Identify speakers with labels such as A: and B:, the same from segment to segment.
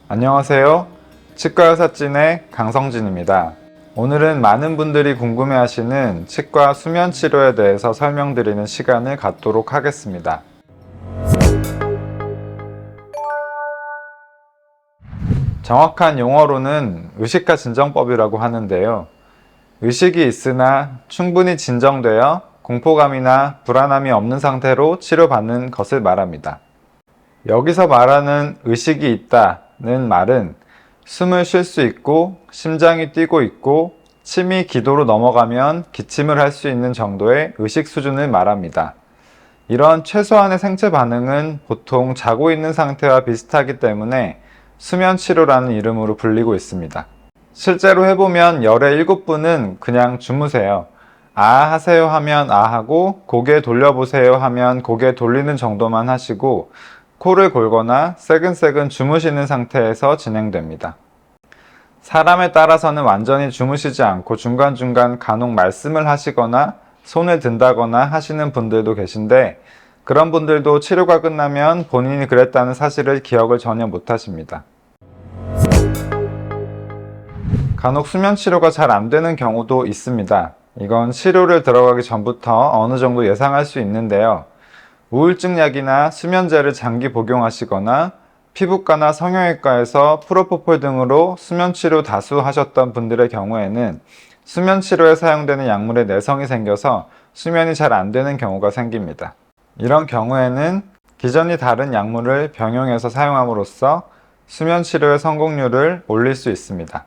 A: 안녕하세요. 치과의사진의 강성진입니다. 오늘은 많은 분들이 궁금해하시는 치과 수면 치료에 대해서 설명드리는 시간을 갖도록 하겠습니다. 정확한 용어로는 의식화 진정법이라고 하는데요. 의식이 있으나 충분히 진정되어 공포감이나 불안함이 없는 상태로 치료받는 것을 말합니다. 여기서 말하는 의식이 있다는 말은 숨을 쉴 수 있고 심장이 뛰고 있고 침이 기도로 넘어가면 기침을 할 수 있는 정도의 의식 수준을 말합니다. 이런 최소한의 생체 반응은 보통 자고 있는 상태와 비슷하기 때문에 수면 치료라는 이름으로 불리고 있습니다. 실제로 해보면 열의 7분은 그냥 주무세요. 아 하세요 하면 아 하고 고개 돌려보세요 하면 고개 돌리는 정도만 하시고 코를 골거나 새근새근 주무시는 상태에서 진행됩니다. 사람에 따라서는 완전히 주무시지 않고 중간중간 간혹 말씀을 하시거나 손을 든다거나 하시는 분들도 계신데 그런 분들도 치료가 끝나면 본인이 그랬다는 사실을 기억을 전혀 못 하십니다. 간혹 수면 치료가 잘 안 되는 경우도 있습니다. 이건 치료를 들어가기 전부터 어느 정도 예상할 수 있는데요. 우울증 약이나 수면제를 장기 복용하시거나 피부과나 성형외과에서 프로포폴 등으로 수면 치료 다수 하셨던 분들의 경우에는 수면 치료에 사용되는 약물에 내성이 생겨서 수면이 잘 안 되는 경우가 생깁니다. 이런 경우에는 기전이 다른 약물을 병용해서 사용함으로써 수면 치료의 성공률을 올릴 수 있습니다.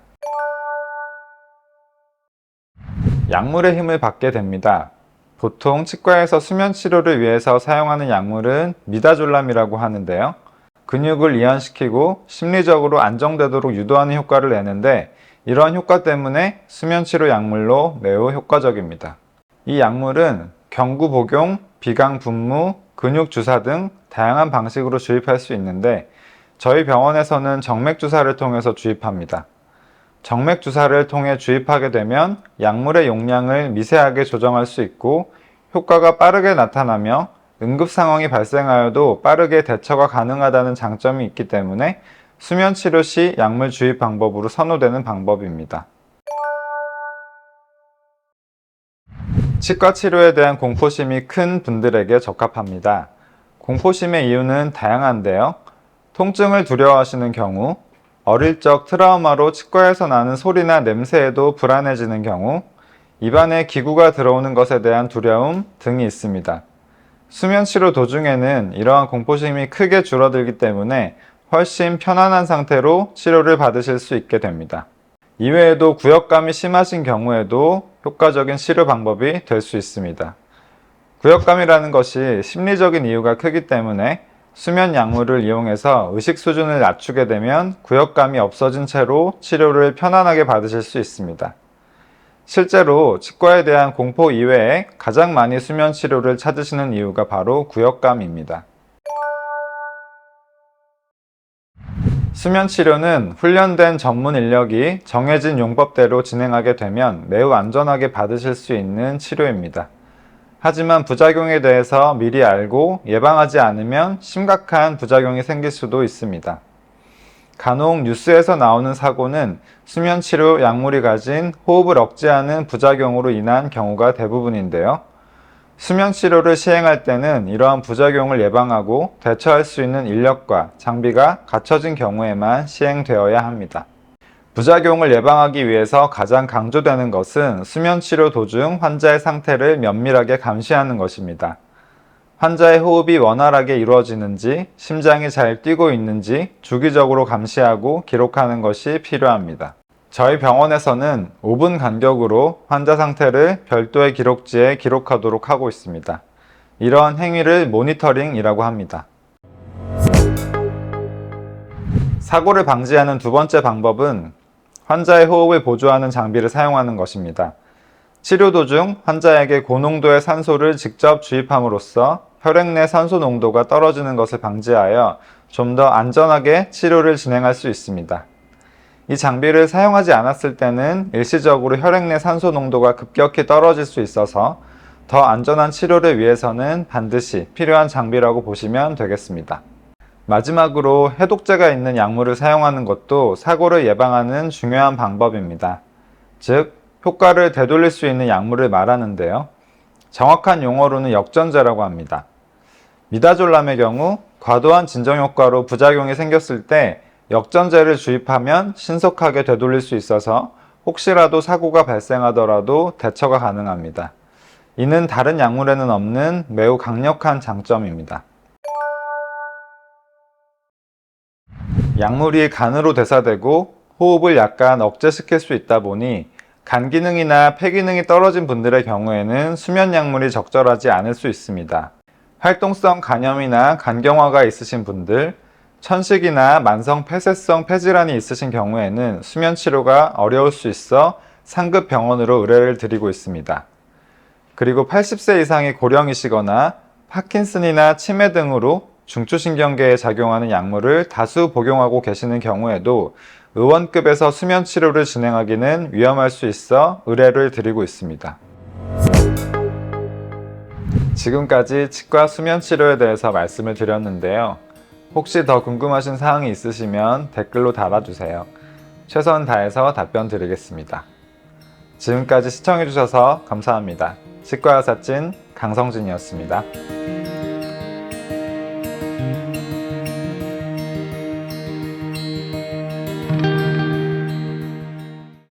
A: 약물의 힘을 받게 됩니다. 보통 치과에서 수면 치료를 위해서 사용하는 약물은 미다졸람이라고 하는데요. 근육을 이완시키고 심리적으로 안정되도록 유도하는 효과를 내는데 이러한 효과 때문에 수면 치료 약물로 매우 효과적입니다. 이 약물은 경구 복용, 비강 분무, 근육 주사 등 다양한 방식으로 주입할 수 있는데 저희 병원에서는 정맥 주사를 통해서 주입합니다. 정맥 주사를 통해 주입하게 되면 약물의 용량을 미세하게 조정할 수 있고 효과가 빠르게 나타나며 응급 상황이 발생하여도 빠르게 대처가 가능하다는 장점이 있기 때문에 수면 치료 시 약물 주입 방법으로 선호되는 방법입니다. 치과 치료에 대한 공포심이 큰 분들에게 적합합니다. 공포심의 이유는 다양한데요. 통증을 두려워하시는 경우, 어릴 적 트라우마로 치과에서 나는 소리나 냄새에도 불안해지는 경우, 입안에 기구가 들어오는 것에 대한 두려움 등이 있습니다. 수면 치료 도중에는 이러한 공포심이 크게 줄어들기 때문에 훨씬 편안한 상태로 치료를 받으실 수 있게 됩니다. 이외에도 구역감이 심하신 경우에도 효과적인 치료 방법이 될 수 있습니다. 구역감이라는 것이 심리적인 이유가 크기 때문에 수면 약물을 이용해서 의식 수준을 낮추게 되면 구역감이 없어진 채로 치료를 편안하게 받으실 수 있습니다. 실제로 치과에 대한 공포 이외에 가장 많이 수면 치료를 찾으시는 이유가 바로 구역감입니다. 수면 치료는 훈련된 전문 인력이 정해진 용법대로 진행하게 되면 매우 안전하게 받으실 수 있는 치료입니다. 하지만 부작용에 대해서 미리 알고 예방하지 않으면 심각한 부작용이 생길 수도 있습니다. 간혹 뉴스에서 나오는 사고는 수면 치료 약물이 가진 호흡을 억제하는 부작용으로 인한 경우가 대부분인데요. 수면 치료를 시행할 때는 이러한 부작용을 예방하고 대처할 수 있는 인력과 장비가 갖춰진 경우에만 시행되어야 합니다. 부작용을 예방하기 위해서 가장 강조되는 것은 수면 치료 도중 환자의 상태를 면밀하게 감시하는 것입니다. 환자의 호흡이 원활하게 이루어지는지, 심장이 잘 뛰고 있는지 주기적으로 감시하고 기록하는 것이 필요합니다. 저희 병원에서는 5분 간격으로 환자 상태를 별도의 기록지에 기록하도록 하고 있습니다. 이러한 행위를 모니터링이라고 합니다. 사고를 방지하는 두 번째 방법은 환자의 호흡을 보조하는 장비를 사용하는 것입니다. 치료 도중 환자에게 고농도의 산소를 직접 주입함으로써 혈액 내 산소 농도가 떨어지는 것을 방지하여 좀 더 안전하게 치료를 진행할 수 있습니다. 이 장비를 사용하지 않았을 때는 일시적으로 혈액 내 산소 농도가 급격히 떨어질 수 있어서 더 안전한 치료를 위해서는 반드시 필요한 장비라고 보시면 되겠습니다. 마지막으로 해독제가 있는 약물을 사용하는 것도 사고를 예방하는 중요한 방법입니다. 즉, 효과를 되돌릴 수 있는 약물을 말하는데요. 정확한 용어로는 역전제라고 합니다. 미다졸람의 경우 과도한 진정 효과로 부작용이 생겼을 때 역전제를 주입하면 신속하게 되돌릴 수 있어서 혹시라도 사고가 발생하더라도 대처가 가능합니다. 이는 다른 약물에는 없는 매우 강력한 장점입니다. 약물이 간으로 대사되고 호흡을 약간 억제시킬 수 있다 보니 간 기능이나 폐 기능이 떨어진 분들의 경우에는 수면 약물이 적절하지 않을 수 있습니다. 활동성 간염이나 간경화가 있으신 분들, 천식이나 만성 폐쇄성 폐질환이 있으신 경우에는 수면 치료가 어려울 수 있어 상급 병원으로 의뢰를 드리고 있습니다. 그리고 80세 이상의 고령이시거나 파킨슨이나 치매 등으로 중추신경계에 작용하는 약물을 다수 복용하고 계시는 경우에도 의원급에서 수면 치료를 진행하기는 위험할 수 있어 의뢰를 드리고 있습니다. 지금까지 치과 수면 치료에 대해서 말씀을 드렸는데요. 혹시 더 궁금하신 사항이 있으시면 댓글로 달아주세요. 최선 다해서 답변 드리겠습니다. 지금까지 시청해주셔서 감사합니다. 치과의사찐 강성진이었습니다.